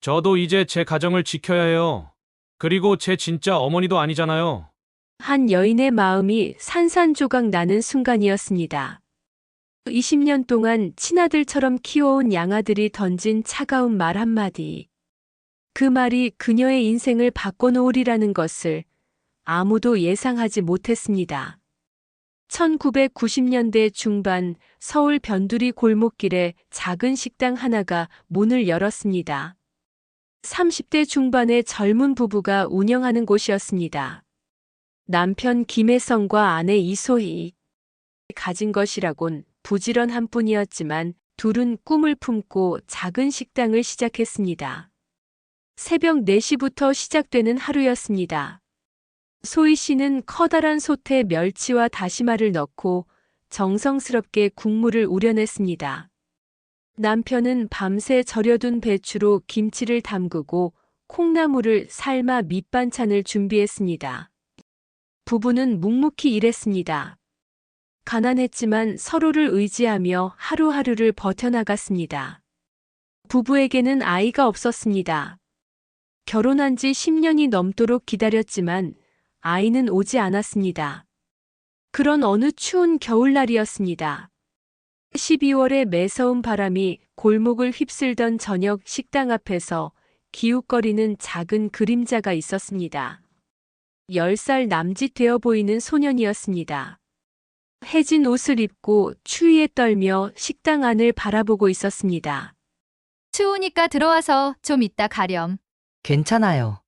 저도 이제 제 가정을 지켜야 해요. 그리고 제 진짜 어머니도 아니잖아요. 한 여인의 마음이 산산조각 나는 순간이었습니다. 20년 동안 친아들처럼 키워온 양아들이 던진 차가운 말 한마디. 그 말이 그녀의 인생을 바꿔놓으리라는 것을 아무도 예상하지 못했습니다. 1990년대 중반 서울 변두리 골목길에 작은 식당 하나가 문을 열었습니다. 30대 중반의 젊은 부부가 운영하는 곳이었습니다. 남편 김혜성과 아내 이소희. 가진 것이라곤 부지런한 뿐이었지만 둘은 꿈을 품고 작은 식당을 시작했습니다. 새벽 4시부터 시작되는 하루였습니다. 소희 씨는 커다란 솥에 멸치와 다시마를 넣고 정성스럽게 국물을 우려냈습니다. 남편은 밤새 절여둔 배추로 김치를 담그고 콩나물을 삶아 밑반찬을 준비했습니다. 부부는 묵묵히 일했습니다. 가난했지만 서로를 의지하며 하루하루를 버텨나갔습니다. 부부에게는 아이가 없었습니다. 결혼한 지 10년이 넘도록 기다렸지만 아이는 오지 않았습니다. 그런 어느 추운 겨울날이었습니다. 12월의 매서운 바람이 골목을 휩쓸던 저녁 식당 앞에서 기웃거리는 작은 그림자가 있었습니다. 10살 남짓 되어 보이는 소년이었습니다. 해진 옷을 입고 추위에 떨며 식당 안을 바라보고 있었습니다. 추우니까 들어와서 좀 이따 가렴. 괜찮아요.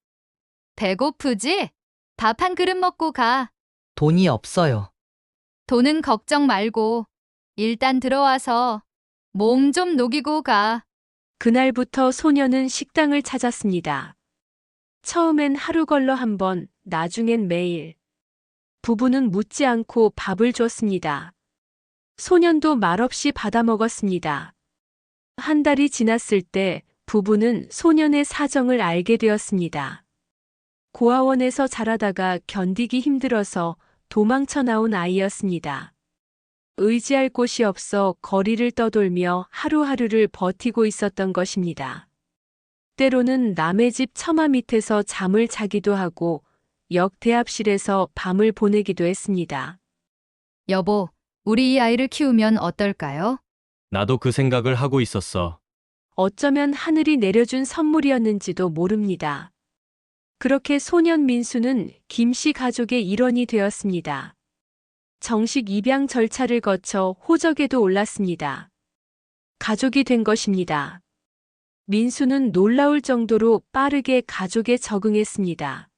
배고프지? 밥 한 그릇 먹고 가. 돈이 없어요. 돈은 걱정 말고 일단 들어와서 몸 좀 녹이고 가. 그날부터 소녀는 식당을 찾았습니다. 처음엔 하루 걸러 한 번, 나중엔 매일. 부부는 묻지 않고 밥을 줬습니다. 소년도 말없이 받아 먹었습니다. 한 달이 지났을 때 부부는 소년의 사정을 알게 되었습니다. 고아원에서 자라다가 견디기 힘들어서 도망쳐 나온 아이였습니다. 의지할 곳이 없어 거리를 떠돌며 하루하루를 버티고 있었던 것입니다. 때로는 남의 집 처마 밑에서 잠을 자기도 하고 역 대합실에서 밤을 보내기도 했습니다. 여보, 우리 이 아이를 키우면 어떨까요? 나도 그 생각을 하고 있었어. 어쩌면 하늘이 내려준 선물이었는지도 모릅니다. 그렇게 소년 민수는 김씨 가족의 일원이 되었습니다. 정식 입양 절차를 거쳐 호적에도 올랐습니다. 가족이 된 것입니다. 민수는 놀라울 정도로 빠르게 가족에 적응했습니다.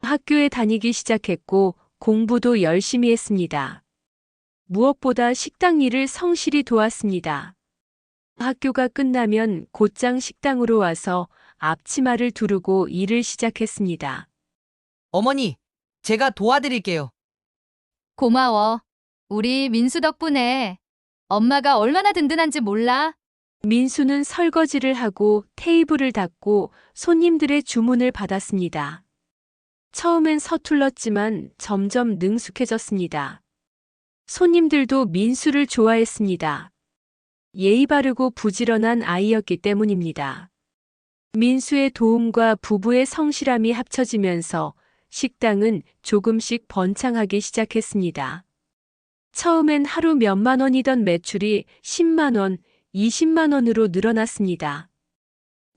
학교에 다니기 시작했고 공부도 열심히 했습니다. 무엇보다 식당 일을 성실히 도왔습니다. 학교가 끝나면 곧장 식당으로 와서 앞치마를 두르고 일을 시작했습니다. 어머니, 제가 도와드릴게요. 고마워. 우리 민수 덕분에 엄마가 얼마나 든든한지 몰라. 민수는 설거지를 하고 테이블을 닦고 손님들의 주문을 받았습니다. 처음엔 서툴렀지만 점점 능숙해졌습니다. 손님들도 민수를 좋아했습니다. 예의 바르고 부지런한 아이였기 때문입니다. 민수의 도움과 부부의 성실함이 합쳐지면서 식당은 조금씩 번창하기 시작했습니다. 처음엔 하루 몇만 원이던 매출이 10만 원, 20만 원으로 늘어났습니다.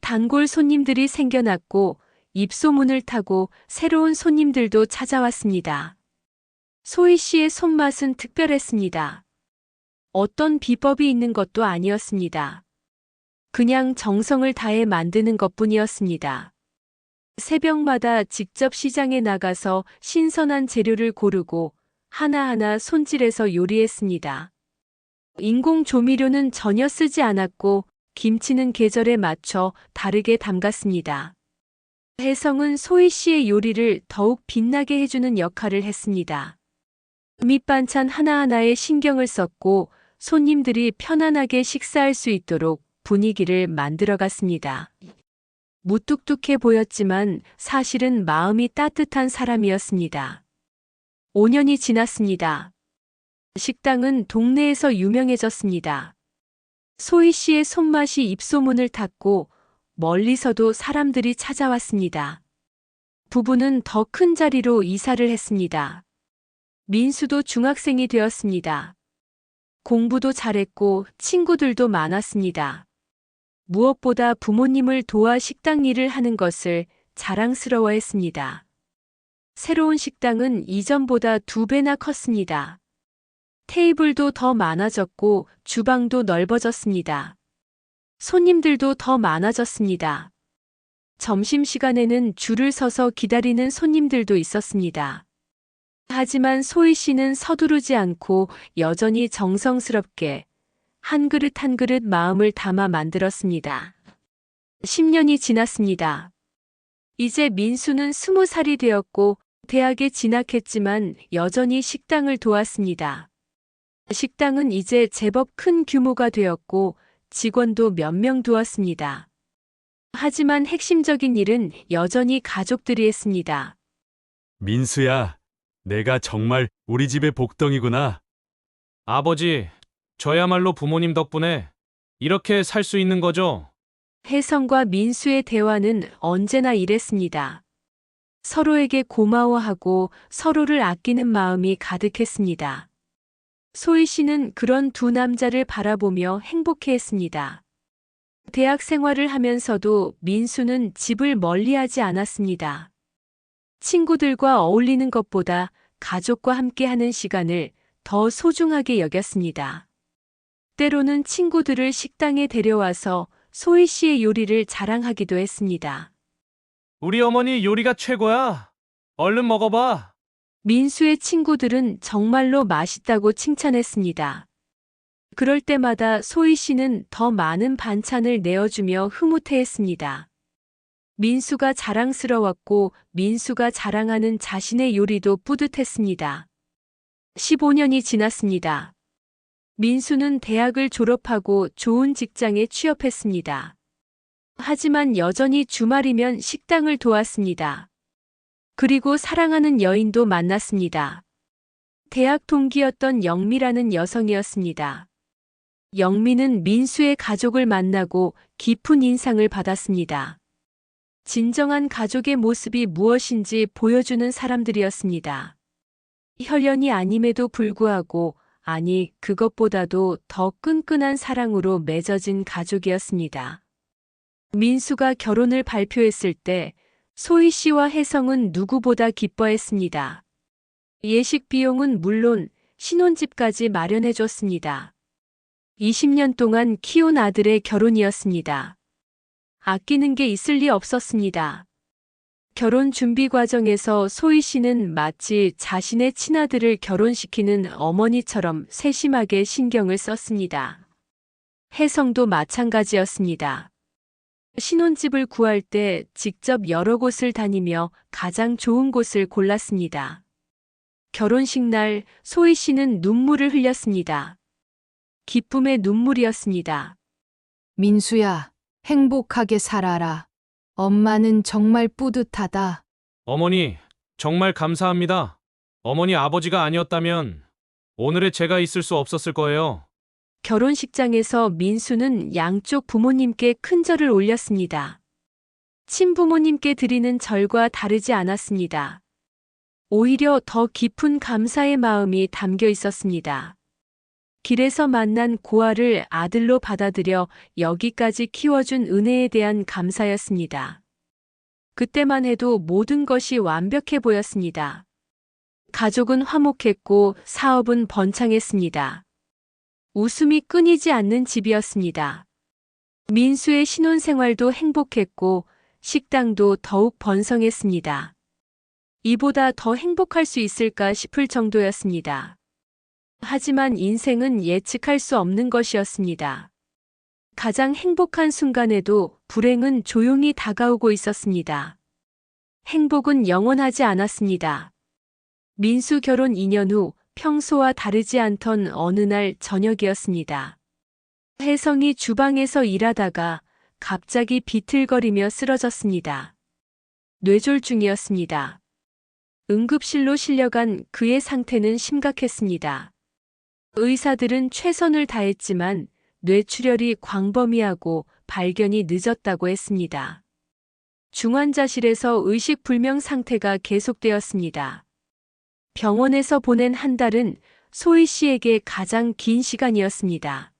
단골 손님들이 생겨났고 입소문을 타고 새로운 손님들도 찾아왔습니다. 소희 씨의 손맛은 특별했습니다. 어떤 비법이 있는 것도 아니었습니다. 그냥 정성을 다해 만드는 것뿐이었습니다. 새벽마다 직접 시장에 나가서 신선한 재료를 고르고 하나하나 손질해서 요리했습니다. 인공 조미료는 전혀 쓰지 않았고 김치는 계절에 맞춰 다르게 담갔습니다. 혜성은 소희 씨의 요리를 더욱 빛나게 해주는 역할을 했습니다. 밑반찬 하나하나에 신경을 썼고 손님들이 편안하게 식사할 수 있도록 분위기를 만들어갔습니다. 무뚝뚝해 보였지만 사실은 마음이 따뜻한 사람이었습니다. 5년이 지났습니다. 식당은 동네에서 유명해졌습니다. 소희 씨의 손맛이 입소문을 탔고 멀리서도 사람들이 찾아왔습니다. 부부는 더 큰 자리로 이사를 했습니다. 민수도 중학생이 되었습니다. 공부도 잘했고 친구들도 많았습니다. 무엇보다 부모님을 도와 식당 일을 하는 것을 자랑스러워했습니다. 새로운 식당은 이전보다 2배나 컸습니다. 테이블도 더 많아졌고 주방도 넓어졌습니다. 손님들도 더 많아졌습니다. 점심시간에는 줄을 서서 기다리는 손님들도 있었습니다. 하지만 소희 씨는 서두르지 않고 여전히 정성스럽게 한 그릇 한 그릇 마음을 담아 만들었습니다. 10년이 지났습니다. 이제 민수는 20살이 되었고 대학에 진학했지만 여전히 식당을 도왔습니다. 식당은 이제 제법 큰 규모가 되었고 직원도 몇 명 두었습니다. 하지만 핵심적인 일은 여전히 가족들이 했습니다. 민수야, 내가 정말 우리 집의 복덩이구나. 아버지, 저야말로 부모님 덕분에 이렇게 살 수 있는 거죠? 혜성과 민수의 대화는 언제나 이랬습니다. 서로에게 고마워하고 서로를 아끼는 마음이 가득했습니다. 소희 씨는 그런 두 남자를 바라보며 행복해했습니다. 대학 생활을 하면서도 민수는 집을 멀리하지 않았습니다. 친구들과 어울리는 것보다 가족과 함께하는 시간을 더 소중하게 여겼습니다. 때로는 친구들을 식당에 데려와서 소희 씨의 요리를 자랑하기도 했습니다. 우리 어머니 요리가 최고야. 얼른 먹어봐. 민수의 친구들은 정말로 맛있다고 칭찬했습니다. 그럴 때마다 소희 씨는 더 많은 반찬을 내어주며 흐뭇해했습니다. 민수가 자랑스러웠고 민수가 자랑하는 자신의 요리도 뿌듯했습니다. 15년이 지났습니다. 민수는 대학을 졸업하고 좋은 직장에 취업했습니다. 하지만 여전히 주말이면 식당을 도왔습니다. 그리고 사랑하는 여인도 만났습니다. 대학 동기였던 영미라는 여성이었습니다. 영미는 민수의 가족을 만나고 깊은 인상을 받았습니다. 진정한 가족의 모습이 무엇인지 보여주는 사람들이었습니다. 혈연이 아님에도 불구하고, 아니, 그것보다도 더 끈끈한 사랑으로 맺어진 가족이었습니다. 민수가 결혼을 발표했을 때 소희 씨와 혜성은 누구보다 기뻐했습니다. 예식 비용은 물론 신혼집까지 마련해줬습니다. 20년 동안 키운 아들의 결혼이었습니다. 아끼는 게 있을 리 없었습니다. 결혼 준비 과정에서 소희 씨는 마치 자신의 친아들을 결혼시키는 어머니처럼 세심하게 신경을 썼습니다. 혜성도 마찬가지였습니다. 신혼집을 구할 때 직접 여러 곳을 다니며 가장 좋은 곳을 골랐습니다. 결혼식 날 소희 씨는 눈물을 흘렸습니다. 기쁨의 눈물이었습니다. 민수야, 행복하게 살아라. 엄마는 정말 뿌듯하다. 어머니, 정말 감사합니다. 어머니 아버지가 아니었다면 오늘의 제가 있을 수 없었을 거예요. 결혼식장에서 민수는 양쪽 부모님께 큰 절을 올렸습니다. 친부모님께 드리는 절과 다르지 않았습니다. 오히려 더 깊은 감사의 마음이 담겨 있었습니다. 길에서 만난 고아를 아들로 받아들여 여기까지 키워준 은혜에 대한 감사였습니다. 그때만 해도 모든 것이 완벽해 보였습니다. 가족은 화목했고 사업은 번창했습니다. 웃음이 끊이지 않는 집이었습니다. 민수의 신혼생활도 행복했고 식당도 더욱 번성했습니다. 이보다 더 행복할 수 있을까 싶을 정도였습니다. 하지만 인생은 예측할 수 없는 것이었습니다. 가장 행복한 순간에도 불행은 조용히 다가오고 있었습니다. 행복은 영원하지 않았습니다. 민수 결혼 2년 후 평소와 다르지 않던 어느 날 저녁이었습니다. 혜성이 주방에서 일하다가 갑자기 비틀거리며 쓰러졌습니다. 뇌졸중이었습니다. 응급실로 실려간 그의 상태는 심각했습니다. 의사들은 최선을 다했지만 뇌출혈이 광범위하고 발견이 늦었다고 했습니다. 중환자실에서 의식불명 상태가 계속되었습니다. 병원에서 보낸 한 달은 소희 씨에게 가장 긴 시간이었습니다.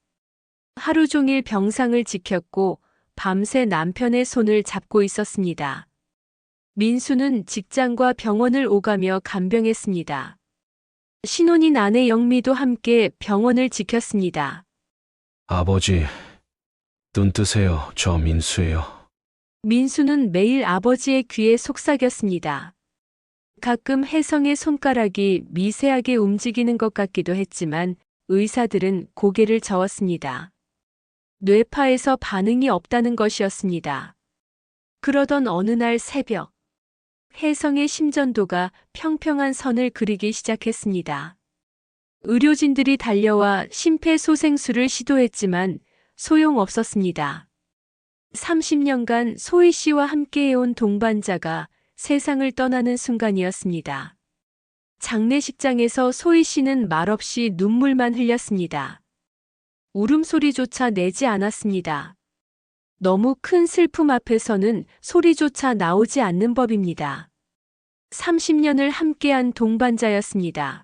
하루 종일 병상을 지켰고 밤새 남편의 손을 잡고 있었습니다. 민수는 직장과 병원을 오가며 간병했습니다. 신혼인 아내 영미도 함께 병원을 지켰습니다. 아버지, 눈 뜨세요. 저 민수예요. 민수는 매일 아버지의 귀에 속삭였습니다. 가끔 혜성의 손가락이 미세하게 움직이는 것 같기도 했지만 의사들은 고개를 저었습니다. 뇌파에서 반응이 없다는 것이었습니다. 그러던 어느 날 새벽, 혜성의 심전도가 평평한 선을 그리기 시작했습니다. 의료진들이 달려와 심폐소생술을 시도했지만 소용없었습니다. 30년간 소희 씨와 함께해온 동반자가 세상을 떠나는 순간이었습니다. 장례식장에서 소희 씨는 말없이 눈물만 흘렸습니다. 울음소리조차 내지 않았습니다. 너무 큰 슬픔 앞에서는 소리조차 나오지 않는 법입니다. 30년을 함께한 동반자였습니다.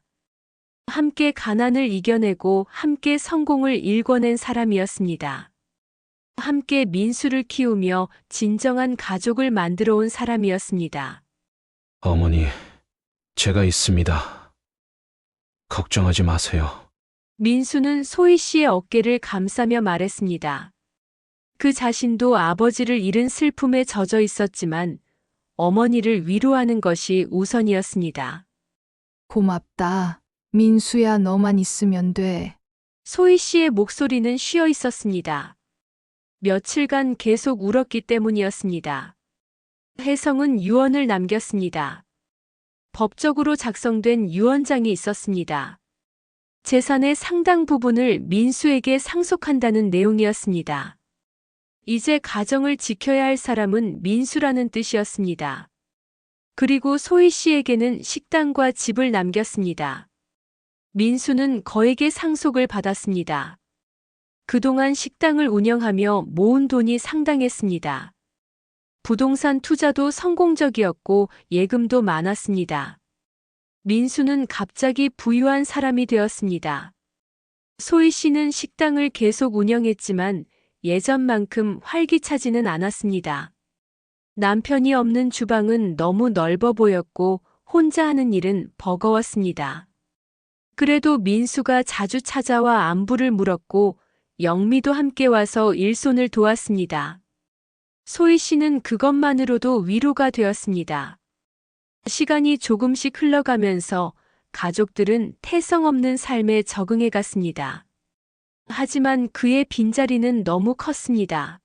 함께 가난을 이겨내고 함께 성공을 일궈낸 사람이었습니다. 함께 민수를 키우며 진정한 가족을 만들어 온 사람이었습니다. 어머니, 제가 있습니다. 걱정하지 마세요. 민수는 소희 씨의 어깨를 감싸며 말했습니다. 그 자신도 아버지를 잃은 슬픔에 젖어 있었지만 어머니를 위로하는 것이 우선이었습니다. 고맙다. 민수야, 너만 있으면 돼. 소희 씨의 목소리는 쉬어 있었습니다. 며칠간 계속 울었기 때문이었습니다. 혜성은 유언을 남겼습니다. 법적으로 작성된 유언장이 있었습니다. 재산의 상당 부분을 민수에게 상속한다는 내용이었습니다. 이제 가정을 지켜야 할 사람은 민수라는 뜻이었습니다. 그리고 소희 씨에게는 식당과 집을 남겼습니다. 민수는 거액의 상속을 받았습니다. 그동안 식당을 운영하며 모은 돈이 상당했습니다. 부동산 투자도 성공적이었고 예금도 많았습니다. 민수는 갑자기 부유한 사람이 되었습니다. 소희 씨는 식당을 계속 운영했지만 예전만큼 활기차지는 않았습니다. 남편이 없는 주방은 너무 넓어 보였고 혼자 하는 일은 버거웠습니다. 그래도 민수가 자주 찾아와 안부를 물었고 영미도 함께 와서 일손을 도왔습니다. 소희 씨는 그것만으로도 위로가 되었습니다. 시간이 조금씩 흘러가면서 가족들은 태성 없는 삶에 적응해 갔습니다. 하지만 그의 빈자리는 너무 컸습니다.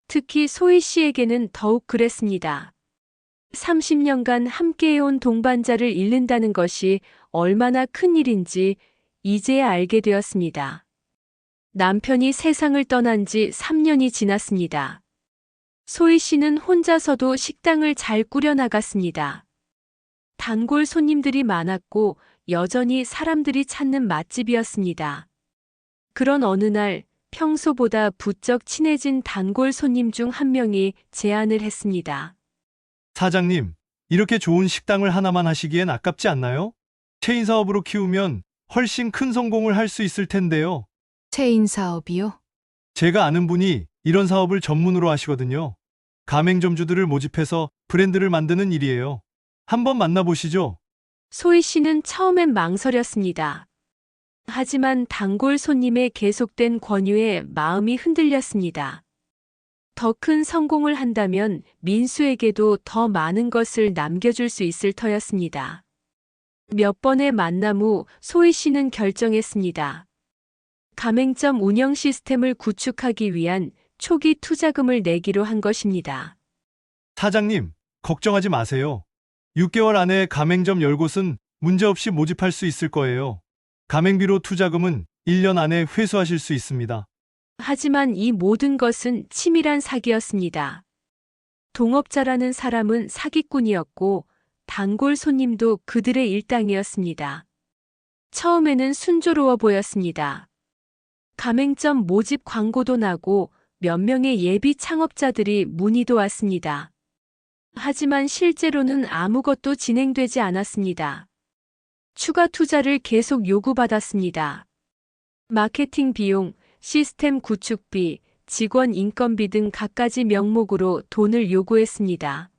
특히 소희 씨에게는 더욱 그랬습니다. 30년간 함께해온 동반자를 잃는다는 것이 얼마나 큰 일인지 이제야 알게 되었습니다. 남편이 세상을 떠난 지 3년이 지났습니다. 소희 씨는 혼자서도 식당을 잘 꾸려나갔습니다. 단골 손님들이 많았고 여전히 사람들이 찾는 맛집이었습니다. 그런 어느 날 평소보다 부쩍 친해진 단골 손님 중 한 명이 제안을 했습니다. 사장님, 이렇게 좋은 식당을 하나만 하시기엔 아깝지 않나요? 체인 사업으로 키우면 훨씬 큰 성공을 할 수 있을 텐데요. 체인 사업이요? 제가 아는 분이 이런 사업을 전문으로 하시거든요. 가맹점주들을 모집해서 브랜드를 만드는 일이에요. 한번 만나보시죠. 소희 씨는 처음엔 망설였습니다. 하지만 단골 손님의 계속된 권유에 마음이 흔들렸습니다. 더 큰 성공을 한다면 민수에게도 더 많은 것을 남겨줄 수 있을 터였습니다. 몇 번의 만남 후 소희 씨는 결정했습니다. 가맹점 운영 시스템을 구축하기 위한 초기 투자금을 내기로 한 것입니다. 사장님, 걱정하지 마세요. 6개월 안에 가맹점 열 곳은 문제없이 모집할 수 있을 거예요. 가맹비로 투자금은 1년 안에 회수하실 수 있습니다. 하지만 이 모든 것은 치밀한 사기였습니다. 동업자라는 사람은 사기꾼이었고 단골 손님도 그들의 일당이었습니다. 처음에는 순조로워 보였습니다. 가맹점 모집 광고도 나고 몇 명의 예비 창업자들이 문의도 왔습니다. 하지만 실제로는 아무것도 진행되지 않았습니다. 추가 투자를 계속 요구받았습니다. 마케팅 비용, 시스템 구축비, 직원 인건비 등 갖가지 명목으로 돈을 요구했습니다.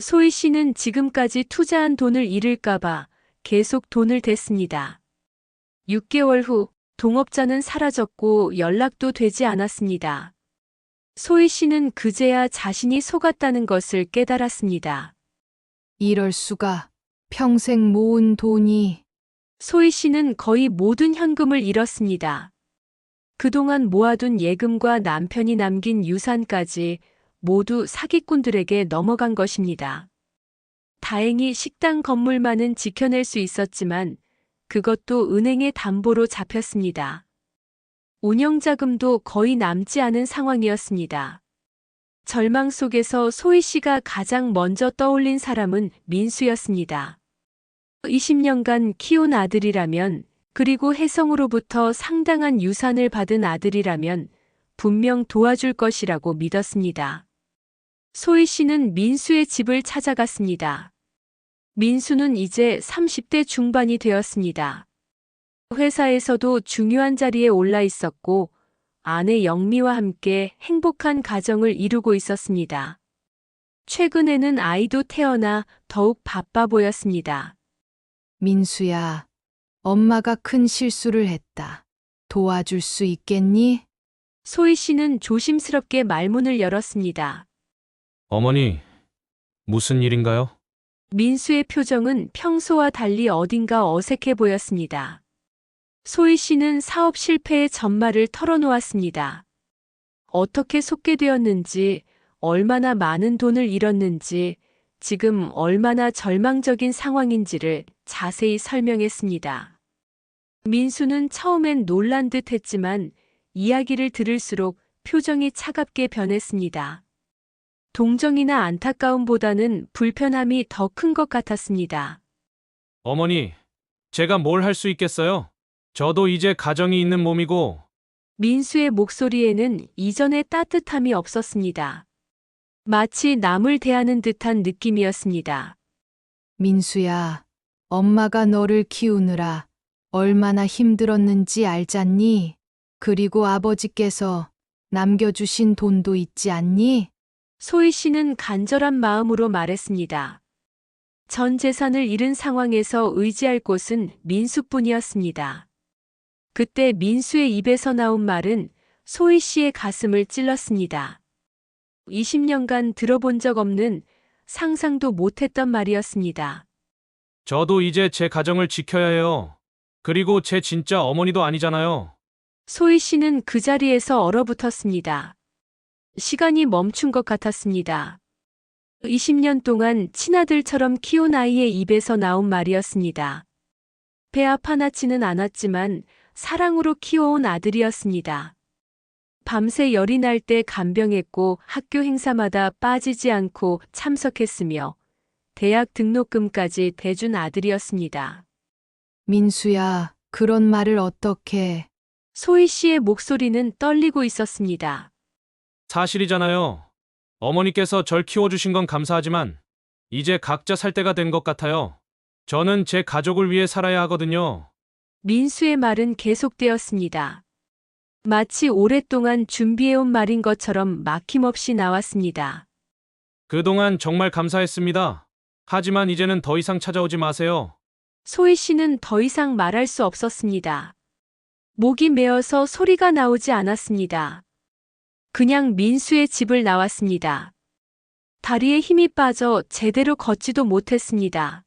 소희 씨는 지금까지 투자한 돈을 잃을까봐 계속 돈을 댔습니다. 6개월 후 동업자는 사라졌고 연락도 되지 않았습니다. 소희 씨는 그제야 자신이 속았다는 것을 깨달았습니다. 이럴 수가. 평생 모은 돈이 소희 씨는 거의 모든 현금을 잃었습니다. 그동안 모아둔 예금과 남편이 남긴 유산까지 모두 사기꾼들에게 넘어간 것입니다. 다행히 식당 건물만은 지켜낼 수 있었지만 그것도 은행의 담보로 잡혔습니다. 운영자금도 거의 남지 않은 상황이었습니다. 절망 속에서 소희 씨가 가장 먼저 떠올린 사람은 민수였습니다. 20년간 키운 아들이라면, 그리고 혜성으로부터 상당한 유산을 받은 아들이라면 분명 도와줄 것이라고 믿었습니다. 소희 씨는 민수의 집을 찾아갔습니다. 민수는 이제 30대 중반이 되었습니다. 회사에서도 중요한 자리에 올라 있었고 아내 영미와 함께 행복한 가정을 이루고 있었습니다. 최근에는 아이도 태어나 더욱 바빠 보였습니다. 민수야, 엄마가 큰 실수를 했다. 도와줄 수 있겠니? 소희 씨는 조심스럽게 말문을 열었습니다. 어머니, 무슨 일인가요? 민수의 표정은 평소와 달리 어딘가 어색해 보였습니다. 소희 씨는 사업 실패의 전말을 털어놓았습니다. 어떻게 속게 되었는지, 얼마나 많은 돈을 잃었는지, 지금 얼마나 절망적인 상황인지를 자세히 설명했습니다. 민수는 처음엔 놀란 듯 했지만 이야기를 들을수록 표정이 차갑게 변했습니다. 동정이나 안타까움보다는 불편함이 더 큰 것 같았습니다. 어머니, 제가 뭘 할 수 있겠어요? 저도 이제 가정이 있는 몸이고, 민수의 목소리에는 이전의 따뜻함이 없었습니다. 마치 남을 대하는 듯한 느낌이었습니다. 민수야, 엄마가 너를 키우느라 얼마나 힘들었는지 알잖니? 그리고 아버지께서 남겨주신 돈도 있지 않니? 소희 씨는 간절한 마음으로 말했습니다. 전 재산을 잃은 상황에서 의지할 곳은 민수뿐이었습니다. 그때 민수의 입에서 나온 말은 소희 씨의 가슴을 찔렀습니다. 20년간 들어본 적 없는, 상상도 못했던 말이었습니다. 저도 이제 제 가정을 지켜야 해요. 그리고 제 진짜 어머니도 아니잖아요. 소희 씨는 그 자리에서 얼어붙었습니다. 시간이 멈춘 것 같았습니다. 20년 동안 친아들처럼 키운 아이의 입에서 나온 말이었습니다. 배합 하나치는 않았지만 사랑으로 키워온 아들이었습니다. 밤새 열이 날 때 간병했고 학교 행사마다 빠지지 않고 참석했으며 대학 등록금까지 대준 아들이었습니다. 민수야, 그런 말을 어떻게... 소희 씨의 목소리는 떨리고 있었습니다. 사실이잖아요. 어머니께서 절 키워주신 건 감사하지만, 이제 각자 살 때가 된 것 같아요. 저는 제 가족을 위해 살아야 하거든요. 민수의 말은 계속되었습니다. 마치 오랫동안 준비해온 말인 것처럼 막힘없이 나왔습니다. 그동안 정말 감사했습니다. 하지만 이제는 더 이상 찾아오지 마세요. 소희 씨는 더 이상 말할 수 없었습니다. 목이 메어서 소리가 나오지 않았습니다. 그냥 민수의 집을 나왔습니다. 다리에 힘이 빠져 제대로 걷지도 못했습니다.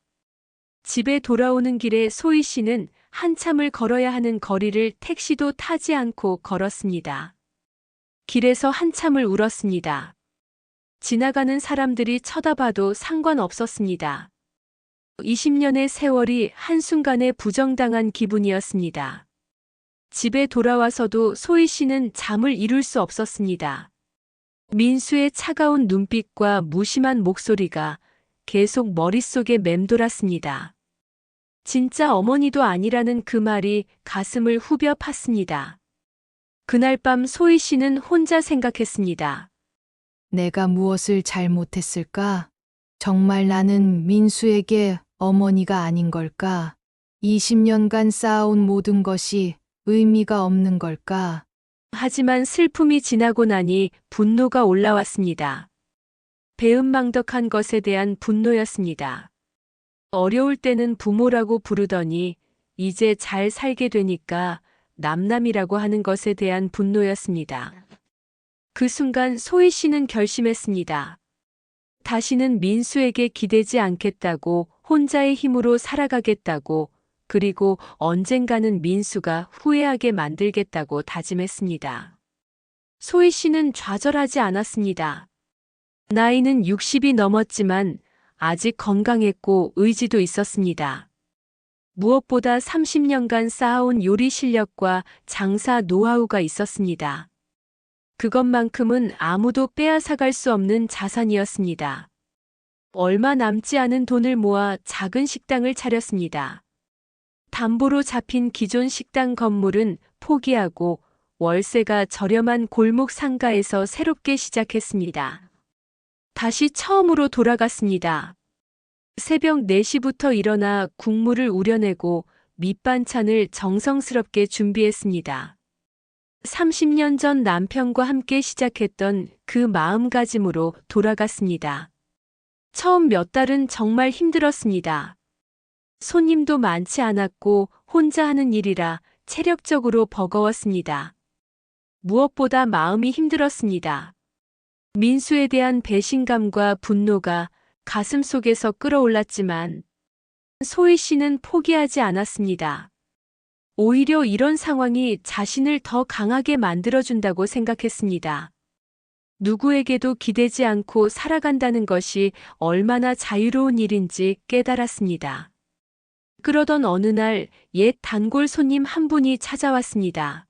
집에 돌아오는 길에 소희 씨는 한참을 걸어야 하는 거리를 택시도 타지 않고 걸었습니다. 길에서 한참을 울었습니다. 지나가는 사람들이 쳐다봐도 상관없었습니다. 20년의 세월이 한순간에 부정당한 기분이었습니다. 집에 돌아와서도 소희 씨는 잠을 이룰 수 없었습니다. 민수의 차가운 눈빛과 무심한 목소리가 계속 머릿속에 맴돌았습니다. 진짜 어머니도 아니라는 그 말이 가슴을 후벼 팠습니다. 그날 밤 소희 씨는 혼자 생각했습니다. 내가 무엇을 잘못했을까? 정말 나는 민수에게 어머니가 아닌 걸까? 20년간 쌓아온 모든 것이 의미가 없는 걸까? 하지만 슬픔이 지나고 나니 분노가 올라왔습니다. 배은망덕한 것에 대한 분노였습니다. 어려울 때는 부모라고 부르더니 이제 잘 살게 되니까 남남이라고 하는 것에 대한 분노였습니다. 그 순간 소희 씨는 결심했습니다. 다시는 민수에게 기대지 않겠다고, 혼자의 힘으로 살아가겠다고, 그리고 언젠가는 민수가 후회하게 만들겠다고 다짐했습니다. 소희 씨는 좌절하지 않았습니다. 나이는 60이 넘었지만 아직 건강했고 의지도 있었습니다. 무엇보다 30년간 쌓아온 요리 실력과 장사 노하우가 있었습니다. 그것만큼은 아무도 빼앗아갈 수 없는 자산이었습니다. 얼마 남지 않은 돈을 모아 작은 식당을 차렸습니다. 담보로 잡힌 기존 식당 건물은 포기하고 월세가 저렴한 골목 상가에서 새롭게 시작했습니다. 다시 처음으로 돌아갔습니다. 새벽 4시부터 일어나 국물을 우려내고 밑반찬을 정성스럽게 준비했습니다. 30년 전 남편과 함께 시작했던 그 마음가짐으로 돌아갔습니다. 처음 몇 달은 정말 힘들었습니다. 손님도 많지 않았고 혼자 하는 일이라 체력적으로 버거웠습니다. 무엇보다 마음이 힘들었습니다. 민수에 대한 배신감과 분노가 가슴 속에서 끓어올랐지만 소희 씨는 포기하지 않았습니다. 오히려 이런 상황이 자신을 더 강하게 만들어준다고 생각했습니다. 누구에게도 기대지 않고 살아간다는 것이 얼마나 자유로운 일인지 깨달았습니다. 그러던 어느 날 옛 단골 손님 한 분이 찾아왔습니다.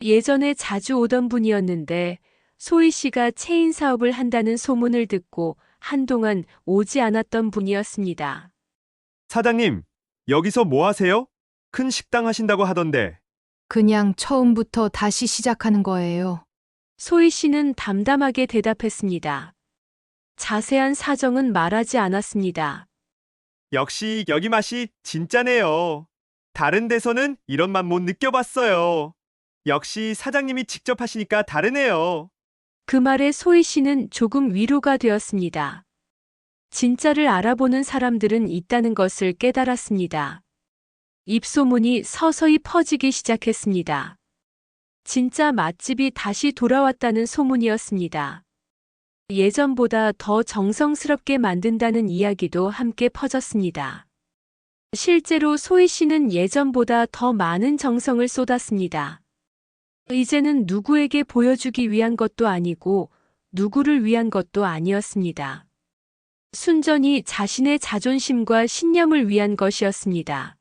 예전에 자주 오던 분이었는데 소희 씨가 체인 사업을 한다는 소문을 듣고 한동안 오지 않았던 분이었습니다. 사장님, 여기서 뭐 하세요? 큰 식당 하신다고 하던데. 그냥 처음부터 다시 시작하는 거예요. 소희 씨는 담담하게 대답했습니다. 자세한 사정은 말하지 않았습니다. 역시 여기 맛이 진짜네요. 다른 데서는 이런 맛 못 느껴봤어요. 역시 사장님이 직접 하시니까 다르네요. 그 말에 소희 씨는 조금 위로가 되었습니다. 진짜를 알아보는 사람들은 있다는 것을 깨달았습니다. 입소문이 서서히 퍼지기 시작했습니다. 진짜 맛집이 다시 돌아왔다는 소문이었습니다. 예전보다 더 정성스럽게 만든다는 이야기도 함께 퍼졌습니다. 실제로 소희 씨는 예전보다 더 많은 정성을 쏟았습니다. 이제는 누구에게 보여주기 위한 것도 아니고 누구를 위한 것도 아니었습니다. 순전히 자신의 자존심과 신념을 위한 것이었습니다.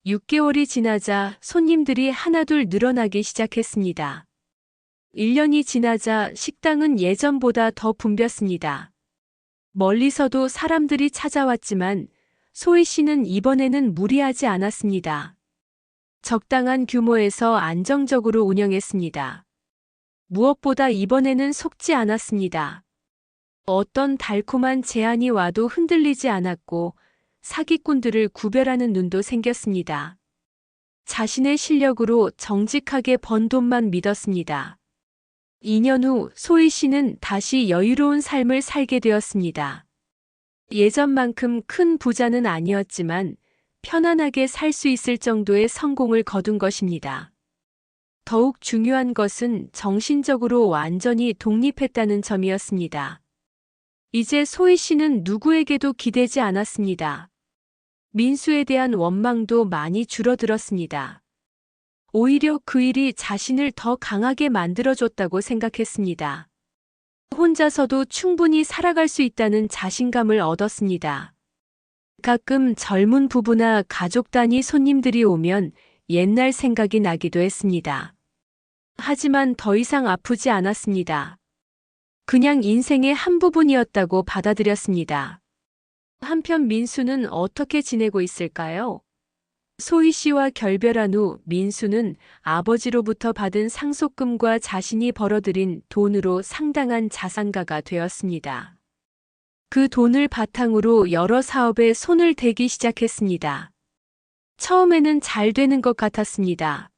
6개월이 지나자 손님들이 하나둘 늘어나기 시작했습니다. 1년이 지나자 식당은 예전보다 더 붐볐습니다. 멀리서도 사람들이 찾아왔지만 소희 씨는 이번에는 무리하지 않았습니다. 적당한 규모에서 안정적으로 운영했습니다. 무엇보다 이번에는 속지 않았습니다. 어떤 달콤한 제안이 와도 흔들리지 않았고 사기꾼들을 구별하는 눈도 생겼습니다. 자신의 실력으로 정직하게 번 돈만 믿었습니다. 2년 후 소희 씨는 다시 여유로운 삶을 살게 되었습니다. 예전만큼 큰 부자는 아니었지만 편안하게 살 수 있을 정도의 성공을 거둔 것입니다. 더욱 중요한 것은 정신적으로 완전히 독립했다는 점이었습니다. 이제 소희 씨는 누구에게도 기대지 않았습니다. 민수에 대한 원망도 많이 줄어들었습니다. 오히려 그 일이 자신을 더 강하게 만들어줬다고 생각했습니다. 혼자서도 충분히 살아갈 수 있다는 자신감을 얻었습니다. 가끔 젊은 부부나 가족 단위 손님들이 오면 옛날 생각이 나기도 했습니다. 하지만 더 이상 아프지 않았습니다. 그냥 인생의 한 부분이었다고 받아들였습니다. 한편 민수는 어떻게 지내고 있을까요? 소희 씨와 결별한 후 민수는 아버지로부터 받은 상속금과 자신이 벌어들인 돈으로 상당한 자산가가 되었습니다. 그 돈을 바탕으로 여러 사업에 손을 대기 시작했습니다. 처음에는 잘 되는 것 같았습니다.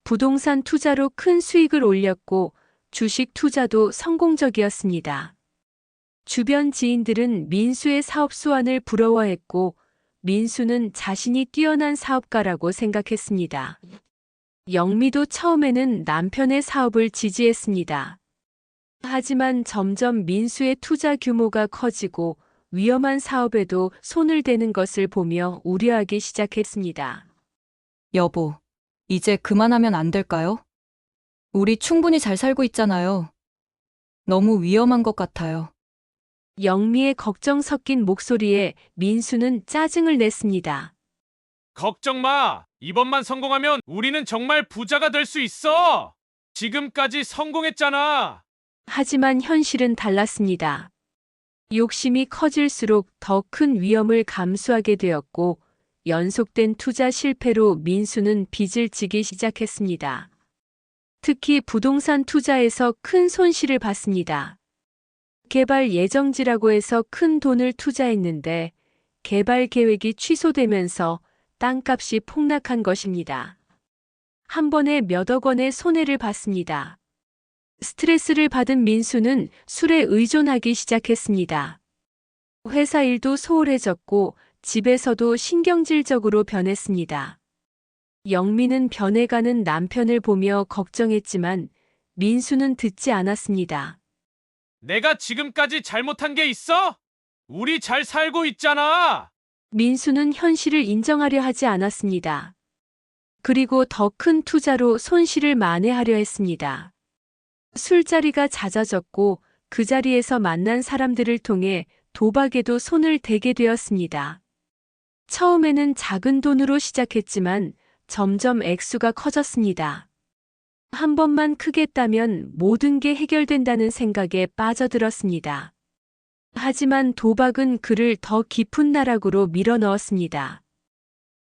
부동산 투자로 큰 수익을 올렸고 주식 투자도 성공적이었습니다. 주변 지인들은 민수의 사업 수완을 부러워했고 민수는 자신이 뛰어난 사업가라고 생각했습니다. 영미도 처음에는 남편의 사업을 지지했습니다. 하지만 점점 민수의 투자 규모가 커지고 위험한 사업에도 손을 대는 것을 보며 우려하기 시작했습니다. 여보, 이제 그만하면 안 될까요? 우리 충분히 잘 살고 있잖아요. 너무 위험한 것 같아요. 영미의 걱정 섞인 목소리에 민수는 짜증을 냈습니다. 걱정 마. 이번만 성공하면 우리는 정말 부자가 될 수 있어. 지금까지 성공했잖아. 하지만 현실은 달랐습니다. 욕심이 커질수록 더 큰 위험을 감수하게 되었고 연속된 투자 실패로 민수는 빚을 지기 시작했습니다. 특히 부동산 투자에서 큰 손실을 봤습니다. 개발 예정지라고 해서 큰 돈을 투자했는데 개발 계획이 취소되면서 땅값이 폭락한 것입니다. 한 번에 몇억 원의 손해를 봤습니다. 스트레스를 받은 민수는 술에 의존하기 시작했습니다. 회사 일도 소홀해졌고 집에서도 신경질적으로 변했습니다. 영미는 변해가는 남편을 보며 걱정했지만 민수는 듣지 않았습니다. 내가 지금까지 잘못한 게 있어? 우리 잘 살고 있잖아. 민수는 현실을 인정하려 하지 않았습니다. 그리고 더 큰 투자로 손실을 만회하려 했습니다. 술자리가 잦아졌고 그 자리에서 만난 사람들을 통해 도박에도 손을 대게 되었습니다. 처음에는 작은 돈으로 시작했지만 점점 액수가 커졌습니다. 한 번만 크게 따면 모든 게 해결된다는 생각에 빠져들었습니다. 하지만 도박은 그를 더 깊은 나락으로 밀어넣었습니다.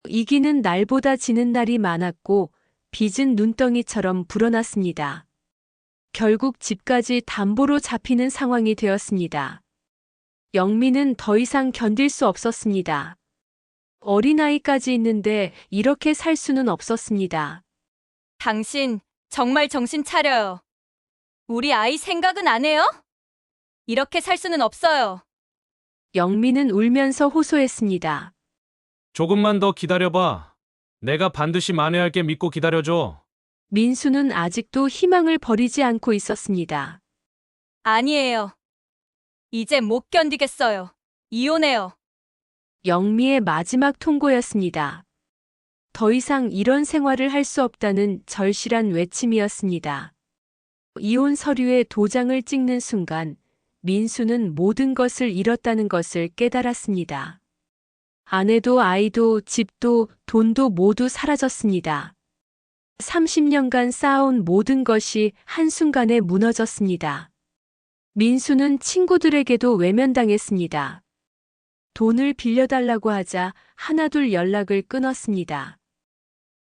이기는 날보다 지는 날이 많았고 빚은 눈덩이처럼 불어났습니다. 결국 집까지 담보로 잡히는 상황이 되었습니다. 영미는 더 이상 견딜 수 없었습니다. 어린아이까지 있는데 이렇게 살 수는 없었습니다. 당신 정말 정신 차려요. 우리 아이 생각은 안 해요? 이렇게 살 수는 없어요. 영미는 울면서 호소했습니다. 조금만 더 기다려봐. 내가 반드시 만회할게. 믿고 기다려줘. 민수는 아직도 희망을 버리지 않고 있었습니다. 아니에요. 이제 못 견디겠어요. 이혼해요. 영미의 마지막 통고였습니다. 더 이상 이런 생활을 할 수 없다는 절실한 외침이었습니다. 이혼 서류에 도장을 찍는 순간 민수는 모든 것을 잃었다는 것을 깨달았습니다. 아내도 아이도 집도 돈도 모두 사라졌습니다. 30년간 쌓아온 모든 것이 한순간에 무너졌습니다. 민수는 친구들에게도 외면당했습니다. 돈을 빌려달라고 하자 하나둘 연락을 끊었습니다.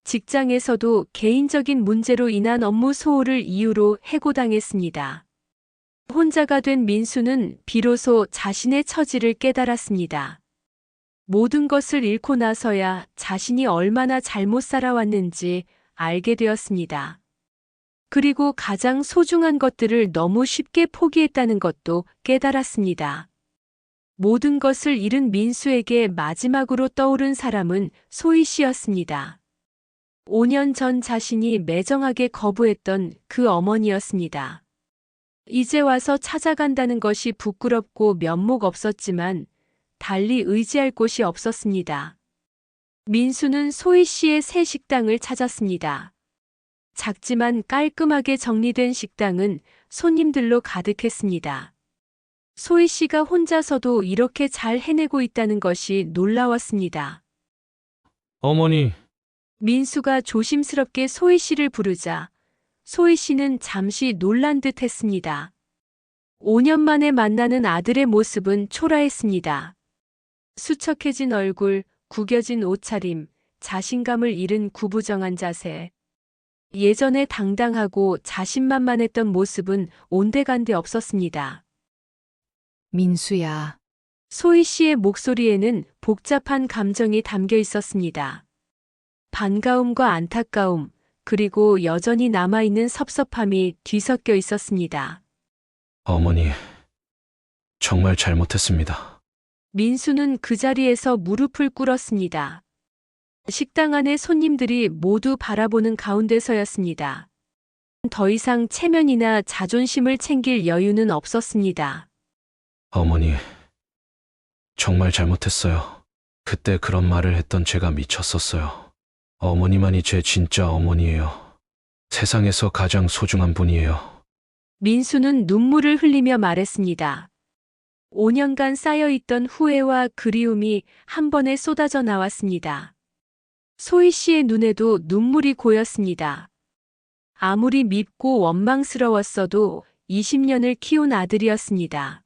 직장에서도 개인적인 문제로 인한 업무 소홀을 이유로 해고당했습니다. 혼자가 된 민수는 비로소 자신의 처지를 깨달았습니다. 모든 것을 잃고 나서야 자신이 얼마나 잘못 살아왔는지 알게 되었습니다. 그리고 가장 소중한 것들을 너무 쉽게 포기했다는 것도 깨달았습니다. 모든 것을 잃은 민수에게 마지막으로 떠오른 사람은 소희 씨였습니다. 5년 전 자신이 매정하게 거부했던 그 어머니였습니다. 이제 와서 찾아간다는 것이 부끄럽고 면목 없었지만 달리 의지할 곳이 없었습니다. 민수는 소희 씨의 새 식당을 찾았습니다. 작지만 깔끔하게 정리된 식당은 손님들로 가득했습니다. 소희 씨가 혼자서도 이렇게 잘 해내고 있다는 것이 놀라웠습니다. 어머니, 민수가 조심스럽게 소희 씨를 부르자 소희 씨는 잠시 놀란 듯 했습니다. 5년 만에 만나는 아들의 모습은 초라했습니다. 수척해진 얼굴, 구겨진 옷차림, 자신감을 잃은 구부정한 자세. 예전에 당당하고 자신만만했던 모습은 온데간데 없었습니다. 민수야, 소희 씨의 목소리에는 복잡한 감정이 담겨 있었습니다. 반가움과 안타까움, 그리고 여전히 남아있는 섭섭함이 뒤섞여 있었습니다. 어머니, 정말 잘못했습니다. 민수는 그 자리에서 무릎을 꿇었습니다. 식당 안의 손님들이 모두 바라보는 가운데서였습니다. 더 이상 체면이나 자존심을 챙길 여유는 없었습니다. 어머니, 정말 잘못했어요. 그때 그런 말을 했던 제가 미쳤었어요. 어머니만이 제 진짜 어머니예요. 세상에서 가장 소중한 분이에요. 민수는 눈물을 흘리며 말했습니다. 5년간 쌓여있던 후회와 그리움이 한 번에 쏟아져 나왔습니다. 소희 씨의 눈에도 눈물이 고였습니다. 아무리 밉고 원망스러웠어도 20년을 키운 아들이었습니다.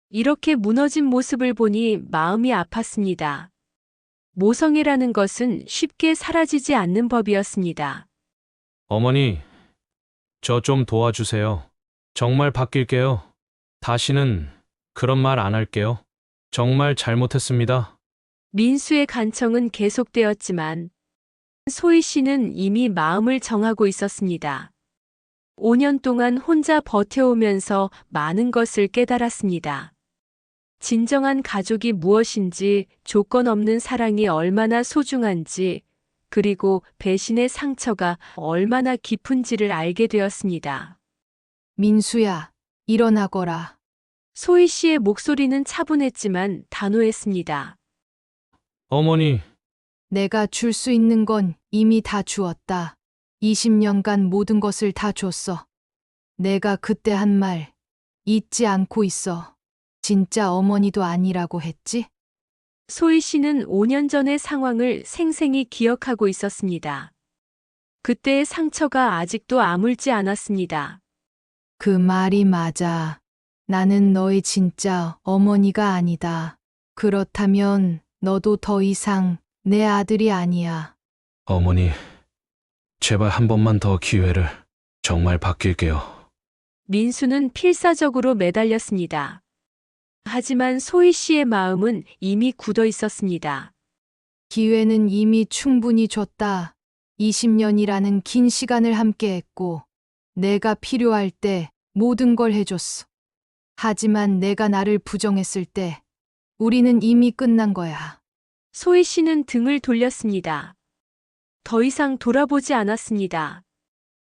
이렇게 무너진 모습을 보니 마음이 아팠습니다. 모성애라는 것은 쉽게 사라지지 않는 법이었습니다. 어머니, 저 좀 도와주세요. 정말 바뀔게요. 다시는 그런 말 안 할게요. 정말 잘못했습니다. 민수의 간청은 계속되었지만 소희 씨는 이미 마음을 정하고 있었습니다. 5년 동안 혼자 버텨오면서 많은 것을 깨달았습니다. 진정한 가족이 무엇인지, 조건 없는 사랑이 얼마나 소중한지, 그리고 배신의 상처가 얼마나 깊은지를 알게 되었습니다. 민수야, 일어나거라. 소희 씨의 목소리는 차분했지만 단호했습니다. 어머니, 내가 줄 수 있는 건 이미 다 주었다. 20년간 모든 것을 다 줬어. 내가 그때 한 말 잊지 않고 있어. 진짜 어머니도 아니라고 했지? 소희 씨는 5년 전의 상황을 생생히 기억하고 있었습니다. 그때의 상처가 아직도 아물지 않았습니다. 그 말이 맞아. 나는 너의 진짜 어머니가 아니다. 그렇다면 너도 더 이상 내 아들이 아니야. 어머니, 제발 한 번만 더 기회를. 정말 바뀔게요. 민수는 필사적으로 매달렸습니다. 하지만 소희 씨의 마음은 이미 굳어 있었습니다. 기회는 이미 충분히 줬다. 20년이라는 긴 시간을 함께 했고, 내가 필요할 때 모든 걸 해줬어. 하지만 내가 나를 부정했을 때, 우리는 이미 끝난 거야. 소희 씨는 등을 돌렸습니다. 더 이상 돌아보지 않았습니다.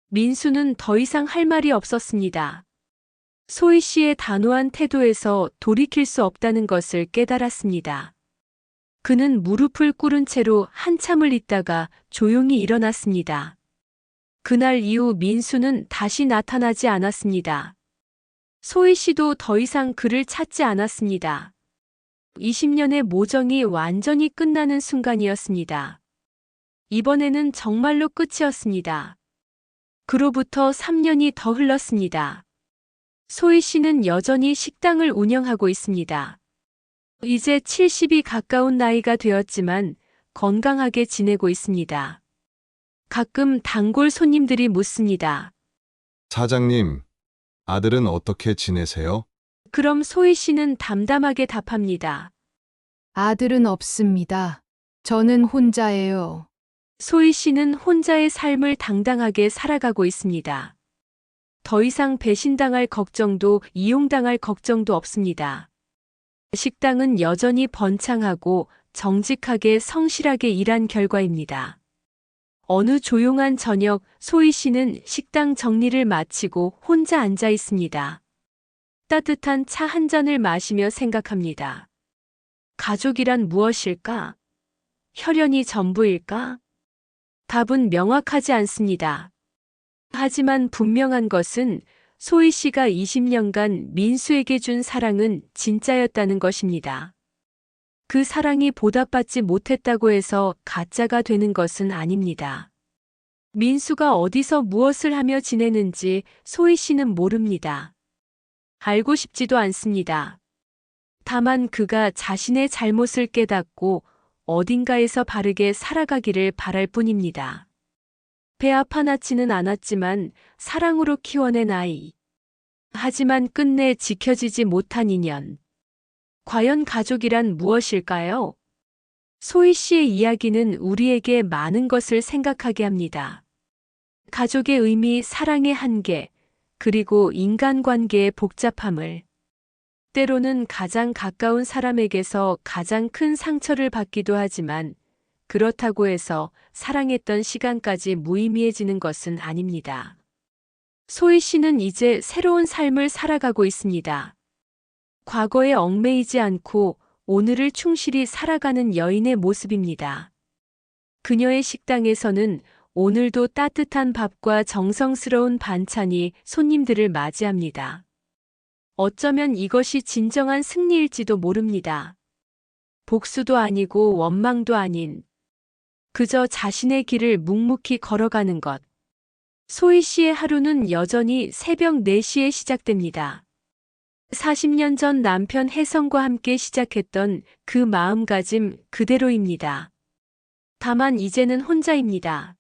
민수는 더 이상 할 말이 없었습니다. 소희 씨의 단호한 태도에서 돌이킬 수 없다는 것을 깨달았습니다. 그는 무릎을 꿇은 채로 한참을 있다가 조용히 일어났습니다. 그날 이후 민수는 다시 나타나지 않았습니다. 소희 씨도 더 이상 그를 찾지 않았습니다. 20년의 모정이 완전히 끝나는 순간이었습니다. 이번에는 정말로 끝이었습니다. 그로부터 3년이 더 흘렀습니다. 소희 씨는 여전히 식당을 운영하고 있습니다. 이제 70이 가까운 나이가 되었지만 건강하게 지내고 있습니다. 가끔 단골 손님들이 묻습니다. 사장님, 아들은 어떻게 지내세요? 그럼 소희 씨는 담담하게 답합니다. 아들은 없습니다. 저는 혼자예요. 소희 씨는 혼자의 삶을 당당하게 살아가고 있습니다. 더 이상 배신당할 걱정도 이용당할 걱정도 없습니다. 식당은 여전히 번창하고 정직하게 성실하게 일한 결과입니다. 어느 조용한 저녁, 소희 씨는 식당 정리를 마치고 혼자 앉아 있습니다. 따뜻한 차 한 잔을 마시며 생각합니다. 가족이란 무엇일까? 혈연이 전부일까? 답은 명확하지 않습니다. 하지만 분명한 것은 소희 씨가 20년간 민수에게 준 사랑은 진짜였다는 것입니다. 그 사랑이 보답받지 못했다고 해서 가짜가 되는 것은 아닙니다. 민수가 어디서 무엇을 하며 지내는지 소희 씨는 모릅니다. 알고 싶지도 않습니다. 다만 그가 자신의 잘못을 깨닫고 어딘가에서 바르게 살아가기를 바랄 뿐입니다. 배 아파나지는 않았지만 사랑으로 키워낸 아이. 하지만 끝내 지켜지지 못한 인연. 과연 가족이란 무엇일까요? 소희 씨의 이야기는 우리에게 많은 것을 생각하게 합니다. 가족의 의미, 사랑의 한계, 그리고 인간관계의 복잡함을. 때로는 가장 가까운 사람에게서 가장 큰 상처를 받기도 하지만 그렇다고 해서 사랑했던 시간까지 무의미해지는 것은 아닙니다. 소희 씨는 이제 새로운 삶을 살아가고 있습니다. 과거에 얽매이지 않고 오늘을 충실히 살아가는 여인의 모습입니다. 그녀의 식당에서는 오늘도 따뜻한 밥과 정성스러운 반찬이 손님들을 맞이합니다. 어쩌면 이것이 진정한 승리일지도 모릅니다. 복수도 아니고 원망도 아닌 그저 자신의 길을 묵묵히 걸어가는 것. 소희 씨의 하루는 여전히 새벽 4시에 시작됩니다. 40년 전 남편 혜성과 함께 시작했던 그 마음가짐 그대로입니다. 다만 이제는 혼자입니다.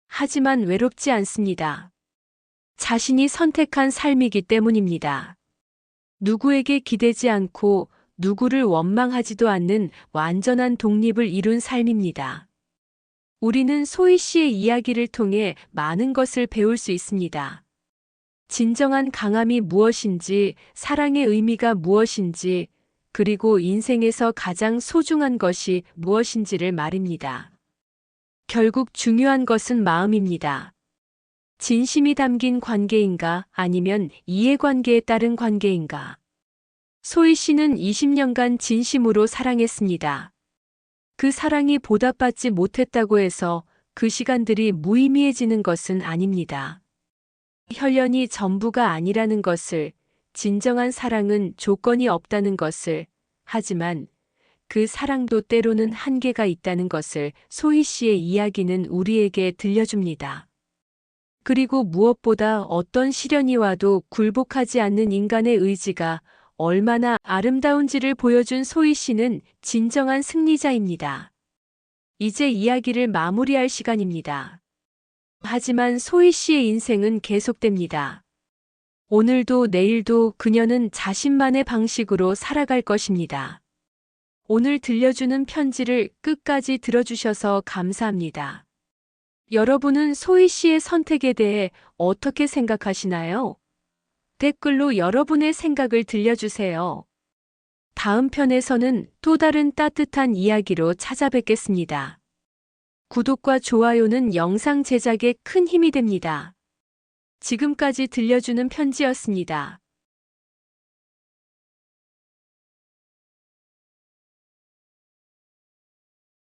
하지만 외롭지 않습니다. 자신이 선택한 삶이기 때문입니다. 누구에게 기대지 않고 누구를 원망하지도 않는 완전한 독립을 이룬 삶입니다. 우리는 소희 씨의 이야기를 통해 많은 것을 배울 수 있습니다. 진정한 강함이 무엇인지, 사랑의 의미가 무엇인지, 그리고 인생에서 가장 소중한 것이 무엇인지를 말입니다. 결국 중요한 것은 마음입니다. 진심이 담긴 관계인가 아니면 이해관계에 따른 관계인가. 소희 씨는 20년간 진심으로 사랑했습니다. 그 사랑이 보답받지 못했다고 해서 그 시간들이 무의미해지는 것은 아닙니다. 혈연이 전부가 아니라는 것을, 진정한 사랑은 조건이 없다는 것을, 하지만 그 사랑도 때로는 한계가 있다는 것을 소희 씨의 이야기는 우리에게 들려줍니다. 그리고 무엇보다 어떤 시련이 와도 굴복하지 않는 인간의 의지가 얼마나 아름다운지를 보여준 소희 씨는 진정한 승리자입니다. 이제 이야기를 마무리할 시간입니다. 하지만 소희 씨의 인생은 계속됩니다. 오늘도 내일도 그녀는 자신만의 방식으로 살아갈 것입니다. 오늘 들려주는 편지를 끝까지 들어주셔서 감사합니다. 여러분은 소희 씨의 선택에 대해 어떻게 생각하시나요? 댓글로 여러분의 생각을 들려주세요. 다음 편에서는 또 다른 따뜻한 이야기로 찾아뵙겠습니다. 구독과 좋아요는 영상 제작에 큰 힘이 됩니다. 지금까지 들려주는 편지였습니다.